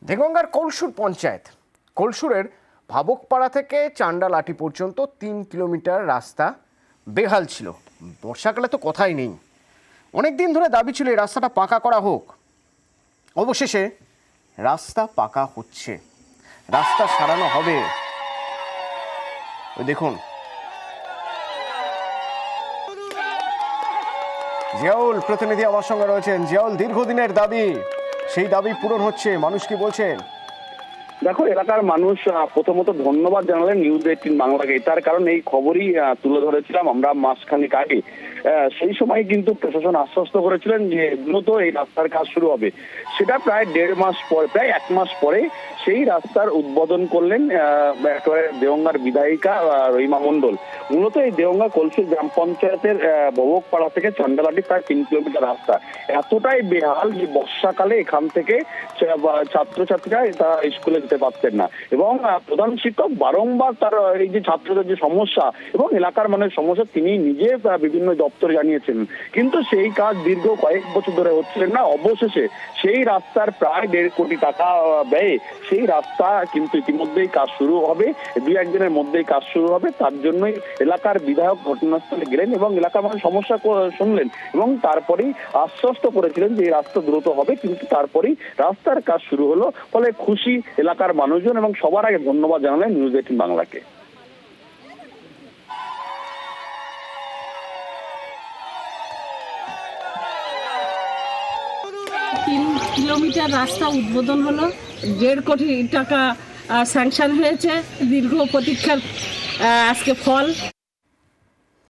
দেগঙ্গার কলসুর পঞ্চায়েত কলসুরের ভাবকপাড়া থেকে চান্ডালাটি পর্যন্ত 3 কিলোমিটার রাস্তা বেহাল ছিল। বর্ষাকালে তো কথাই নেই। অনেক দিন ধরে দাবি ছিল এই রাস্তাটা পাকা করা হোক। অবশেষে রাস্তা পাকা হচ্ছে, রাস্তা সারানো হবে। ওই দেখুন, জিয়াউল প্রতিনিধি আমার সঙ্গে রয়েছেন। জিয়াউল, দীর্ঘদিনের দাবি, সেই দাবি পূরণ হচ্ছে, মানুষ কি বলছেন? দেখো, এলাকার মানুষ প্রথমত ধন্যবাদ জানালেন নিউজ 18 বাংলাকে। তার কারণ এই খবরই তুলে ধরেছিলাম আমরা মাসখানেক আগে। সেই সময় কিন্তু প্রশাসন আশ্বস্ত করেছিলেন যে দ্রুত এই রাস্তার কাজ শুরু হবে। সেটা প্রায় 1.5 মাস পরে, প্রায় 1 মাস পরে সেই রাস্তার উদ্বোধন করলেন একেবারে দেওঙ্গার বিধায়িকা রহিমা মণ্ডল। মূলত এই দেওঙ্গা কলসুর গ্রাম পঞ্চায়েতের ভবকপাড়া থেকে চান্ডালাটি প্রায় 3 কিলোমিটার রাস্তা এতটাই বেহাল যে বর্ষাকালে এখান থেকে ছাত্রছাত্রীরা তারা স্কুলে যেতে পারতেন না, এবং প্রধান শিক্ষক বারংবার তার এই যে ছাত্রদের যে সমস্যা এবং এলাকার মানুষের সমস্যা তিনি নিজে বিভিন্ন দপ্তরে জানিয়েছেন, কিন্তু সেই কাজ দীর্ঘ কয়েক বছর ধরে হচ্ছিলেন না। অবশেষে সেই রাস্তার প্রায় 1.5 কোটি টাকা ব্যয়ে সেই রাস্তা কিন্তু ইতিমধ্যেই কাজ শুরু হবে, 2-1 দিনের মধ্যেই কাজ শুরু হবে। তার জন্যই এলাকার বিধায়ক ঘটনাস্থলে গেলেন এবং এলাকার মানুষ সমস্যা শুনলেন এবং তারপরেই আশ্বস্ত করেছিলেন যে এই রাস্তা দ্রুত হবে, কিন্তু তারপরেই রাস্তার কাজ শুরু হলো। ফলে খুশি এলাকার মানুষজন এবং সবার আগে ধন্যবাদ জানালেন নিউজ 18 বাংলাকে। 3 কিলোমিটার রাস্তা উদ্বোধন হলো, 1.5 কোটি টাকা স্যাংশন হয়েছে, দীর্ঘ প্রতীক্ষার আজকে ফল।